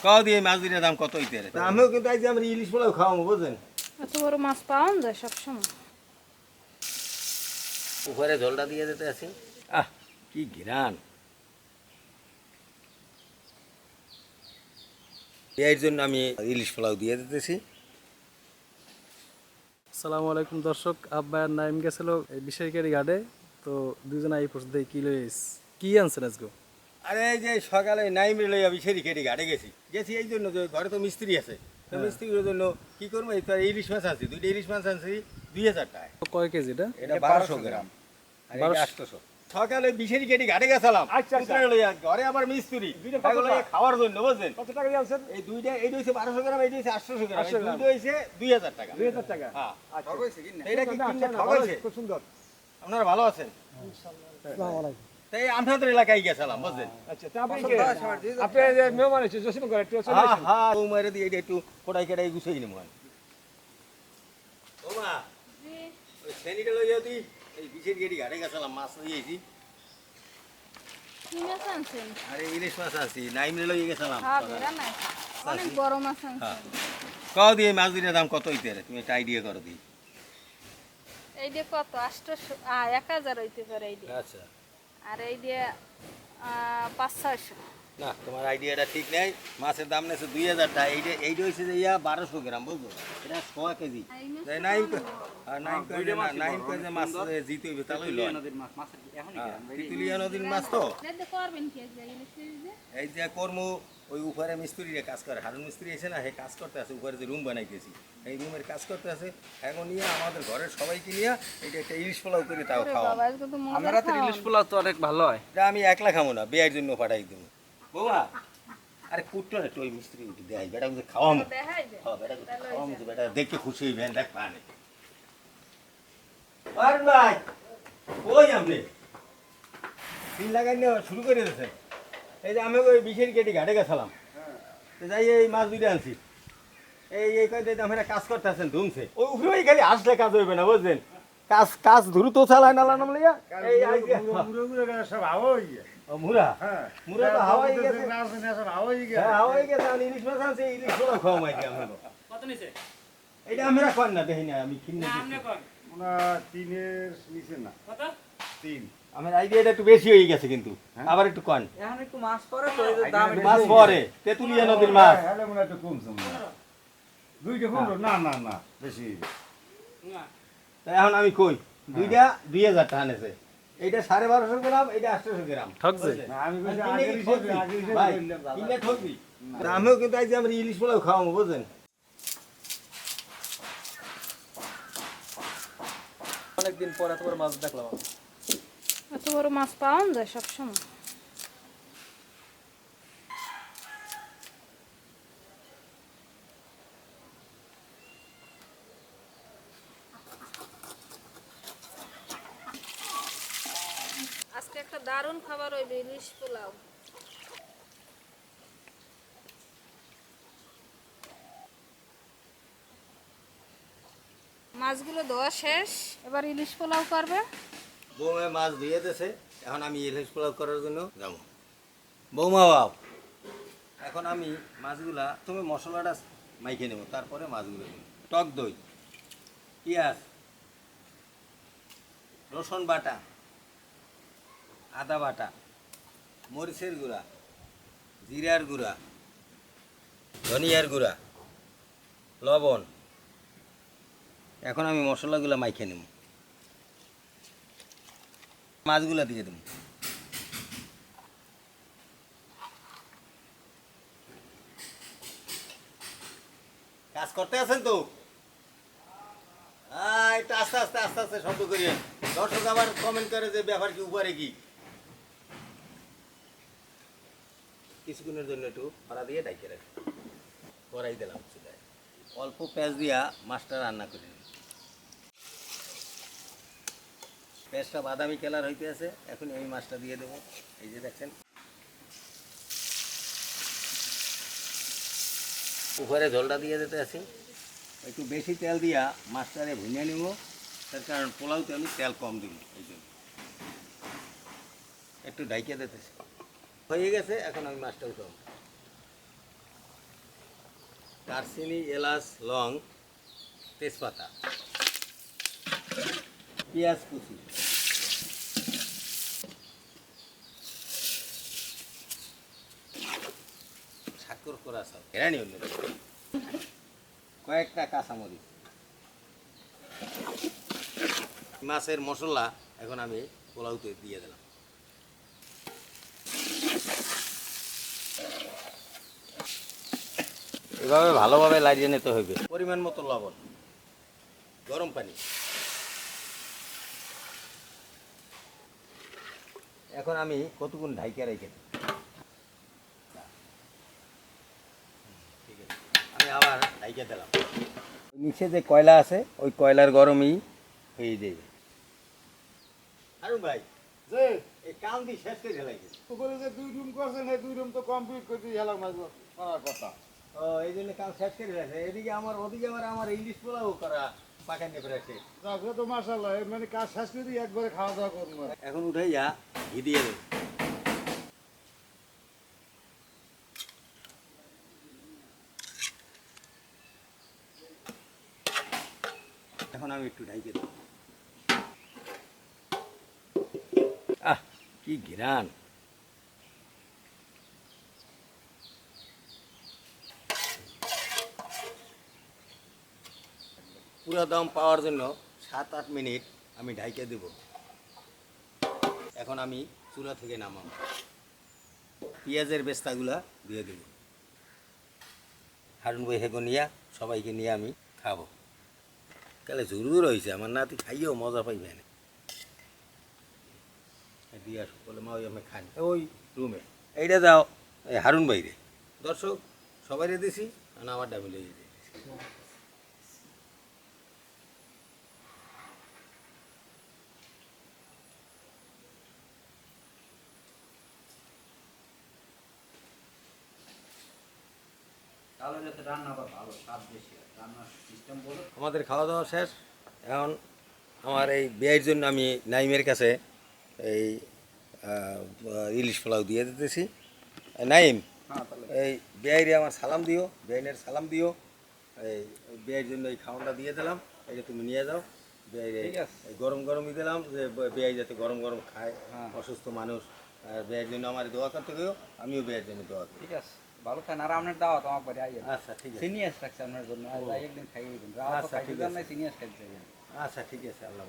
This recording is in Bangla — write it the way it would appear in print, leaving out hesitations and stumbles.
কাও দিয়ে মাছ দুইটার দাম কত হইতে রে? আমিও কিন্তু আজ আমরা ইলিশ পোলাও খাওয়াবো বুঝলেন। এত বড় মাছ পাওয়া যায় সবসময়। উপরে ঝোলটা দিয়ে দিতে আছি। আহ কি ঘ্রাণ! এর জন্য আমি ইলিশ পোলাও দিয়ে দিতেছি। আসসালামু আলাইকুম দর্শক, আব্বায়ার নাইম গেছিল এই বিশাইকারি ঘাটে। তো দুজনে এই পর্যন্ত কি লইস কি আনছেন আজকে? আরে এই যে সকালে নাইম লই আমি সেরিকেটি ঘাটে গেছি এই জন্য যে ঘরে তো মিস্ত্রি আছে, তো মিস্ত্রির জন্য কি করবো, এই তো ইলিশ মাছ আনছি, দুইটা ইলিশ মাছ আনছি 2000 টাকা। কয় কেজি এটা? এটা 1200 গ্রাম আর এটা 800। সকালে বিশেরি কেটি ঘাটে গেছিলাম, ঘরে আবার মিস্ত্রি খাওয়ার জন্য বুঝলেন। কত টাকা দিয়ে আনছেন? এই দুইটা, এইটা হচ্ছে 1200 গ্রাম, এইটা হচ্ছে 800 গ্রাম, এই দুইটা হচ্ছে 2000 টাকা। 2000 টাকা। হ্যাঁ, আচ্ছা এটা কি কিনতে ঠকাইছে? খুব সুন্দর। আপনারা ভালো আছেন? আসসালামু আলাইকুম। তাই আপনাদের এলাকায় গেছিলাম বুঝলেন। আচ্ছা তা আপনি যে মেহমান এসেছে জসিম করে একটু চলে হ্যাঁ আসেন। হ্যাঁ, বৌমারে দিয়ে এটা একটু কোটাই কেটাই গুছিয়ে নিব। বৌমা ওই শ্রেণীটা লইয়া দি, এই বিশের গেটি ঘাটে গেছিলাম, মাছ লইয়েছি। কি মাছ আনছেন? আরে ইলিশ মাছ আনছি, নাইমরে লইয়ে গেছিলাম। হ্যাঁ, বেড়া নাই। অনেক বড় মাছ হ্যাঁ। আনছেন। কাও দিয়ে মাছ দুইটার দাম কত হইতে রে? তুমি একটা আইডিয়া করো দি। এই দিয়ে কত? 800, 1000 হইতে পারে এই দিয়ে। আচ্ছা, আর এই দিয়ে 500-600। না তোমার আইডিয়াটা ঠিক নাই। মাছের দাম নেছে 2000 টাকা, এইটা হচ্ছে যে 1200 গ্রাম বুঝলো, এটা 100 কেজি। নাইম আর নাইম কইলে না, নাইম কইলে মাছ জিতে হইবে তাহলে লয়। তিতুলিয়া নদীর মাছ তো দেখতে করবেন কি আজকে ইলিশ যে? এই যে কর্ম ওই উপরে মিস্ত্রিরা কাজ করে, হারুন মিস্ত্রি এসে না, হে কাজ করতে আছে, উপরে যে রুম বানাইতেছি এই রুমের কাজ করতে আছে। এখন নিয়ে আমাদের ঘরের সবাইকে নিয়ে এটা একটা ইলিশ পোলাও করে তাও ওরে খাওয়া। বাবা, আজকে তো মজার আমরা তো খাওয়া। ইলিশ পোলাও তো অনেক ভালো হয়। এটা আমি একলা খাবো না, বিয়ের জন্য পাঠাই দেবো। বৌমা আরে কুট্টো না, ওই মিস্ত্রি উঠে দেয়, বেটা কিন্তু খাওয়ামো। দেখাই দে। হ্যাঁ, বেটা কিন্তু খাওয়ামো, বেটা দেখে খুশি হইবেন, দেখ পানে। আর ভাই কই আপনি তিন লাগাই নিয়ে শুরু করে দিয়েছেন? এই যে আমি ওই বিশের কেটে ঘাটে গেছিলাম, তো যাই এই মাছ দুইটা আনছি। এই কয় দিন আমরা কাজ করতে আছেন ধুমছে, ওই উপরে ওই খালি আসলে কাজ হইবে না বুঝলেন। কাজ দ্রুত চালায় নালা নাম লইয়া এই সব হাওয়া হয়ে গিয়ে। ও মুরা হ্যাঁ মুরা তো হাওয়াই গেছে। সব হাওয়া হয়ে গিয়ে। হ্যাঁ, হাওয়াই গেছে। আমি ইলিশ মাছ আনছি, ইলিশ পোলাও খাওয়া মাইছি আমরা। কত নিছে? এটা আমরা কর না, দেখি না আমি কিনে ওনা 3-এর নিচে না। কত? 3। আমার আইডিয়াটা একটু বেশি হয়ে গেছে কিন্তু আবার একটু কন। এখন একটু মাছ পড়ে তো এই দাম মাছ পরে তেতুলিয়া নদীর মাছ। হ্যাঁ মনে একটু কমছে মনে হয়। 2টা কম না না না বেশি। না। তাই এখন আমি কই দুইটা 2000 টাকা নেছে, এইটা 1250 গ্রাম, এইটা 800 গ্রাম। ঠকছে? না আমি কইছি কিনে আগে কি হিসেবে ঠকবি? ভাই, বললাম দাদা। কিনে ঠকবি? তা আমিও কিন্তু আজ আমরা ইলিশ পোলাও খাওয়াবো বুঝলেন। অনেকদিন পর এত বড় মাছ দেখলাম। এত বড় মাছ পাওয়া যায় সবসময়। আজকে একটা দারুণ খাবার হইবে, ইলিশ পোলাও। মাছগুলো ধোয়া শেষ, এবার ইলিশ পোলাও করবে। বৌমা মাছ ধুয়ে দিয়েছে, এখন আমি ইলিশ পোলাও করার জন্য যাবো। বৌমা বাপ, এখন আমি মাছগুলা তুমি মশলাটা মাইখে নেব, তারপরে মাছগুলো দেব। টক দই, পেঁয়াজ, রসুন বাটা, আদা বাটা, মরিচের গুঁড়া, জিরার গুঁড়া, ধনিয়ার গুঁড়া, লবণ। এখন আমি মশলাগুলো মাইখে নেব, মাছগুলা দিয়ে দেব। কাজ করতে আছেন তো? একটু আস্তে আস্তে আস্তে আস্তে শব্দ করিয়ে, দর্শক আবার কমেন্ট করে যে ব্যাপার কি উপরে কি। কিছুক্ষণের জন্য একটু ফাড়া দিয়ে ডাইকে রাখি, করাই দিলাম চুলায়। অল্প পেঁয়াজ দিয়া মাছটা রান্না করে নিই। পেঁয়াজটা বাদামি কালার হইতে আছে, এখন এই মাছটা দিয়ে দেবো। এই যে দেখছেন উপরে ঝোলটা দিয়ে দিতে আছি। একটু বেশি তেল দিয়া মাছটারে ভুনিয়ে নেব, তার কারণ পোলাওতে আমি তেল কম দিব, এই জন্য একটু ঢাইকে দিতেছি। হয়ে গেছে, এখন আমি মাছটা উঠাবো। দারচিনি, এলাচ, লং, তেজপাতা, পেঁয়াজ কুচি, সাকর করা চাল, ঘেরানি অন্য কয়েকটা কাঁচামরিচ, মাছের মশলা এখন আমি পোলাওতে দিয়ে দিলাম। এভাবে ভালোভাবে লাগিয়ে নিতে হবে। পরিমাণ মতো লবণ, গরম পানি। এখন আমি কতক্ষণ ঢাইকে রেখে দিই। ঠিক আছে, আমি আবার ঢাইকে দিলাম। নিচে যে কয়লা আছে ওই কয়লার গরমই হয়ে যাবে। আরুন ভাই, যে এই কাম দিয়ে শেষ করে ফেলাইছে। উপরে যে 2 রুম করছেন এই 2 রুম তো কমপ্লিট করে দিয়ে হেলাম করার কথা। ও এই জন্য কাম শেষ করে ফেলেছে। এদিকে আমার ওদিকে আমার ইলিশ পোলাও করা পাকানে ফেলেছে। যাক তো মাশাআল্লাহ মানে কাজ শেষ করে দিয়ে একবারে খাওয়া দাওয়া করবো। এখন উঠে যা ঘি দিয়ে দেব। এখন আমি একটু ঢাইকে দেব। আহ কি ঘ্রাণ! পুরো দম পাওয়ার জন্য 7-8 মিনিট আমি ঢাইকে দেব। এখন আমি চুলা থেকে নামাবো। পেঁয়াজের বেস্তাগুলা দিয়ে দেব। হারুন ভাই হেগো নিয়া সবাইকে নিয়ে আমি খাবো। তাহলে জরুর হয়েছে আমার নাতি খাইয়েও মজা পাইবে না। দিয়ে আসো বলে মা ওই আমি খাই ওই রুমে এইটা যাও এই হারুন ভাইরে দর্শক সবাইরে দিছি আর আমার ডাবল হয়ে যায়। আমাদের খাওয়া দাওয়া শেষ। এখন আমার এই বিয়ের জন্য আমি নাইমের কাছে এই ইলিশ পোলাও দিয়ে দিতেছি। নাইম, এই বিয়ের আমার সালাম দিও, বিয়ের সালাম দিও। এই বিয়ের জন্য এই খাওয়াটা দিয়ে দিলাম, এটা তুমি নিয়ে যাও। গরম গরমই দিলাম যে বিয়ে যাতে গরম গরম খায়, অসুস্থ মানুষ। আর বিয়ের জন্য আমার দোয়া করতে গেও, আমিও বিয়ের জন্য দোয়া করি। ঠিক আছে, ভালো খান। আর আপনার দাওয়াত আমার বাড়ি আইয়েন। আচ্ছা ঠিক আছে। সিনিয়াস রাখছে আপনার জন্য, আর একদিন খাইয়ে দিন। রাত আচ্ছা, ঠিক খাইতে আছে। নাই, সিনিয়াস খাইতে চাইবেন। আচ্ছা ঠিক আছে, আল্লাহ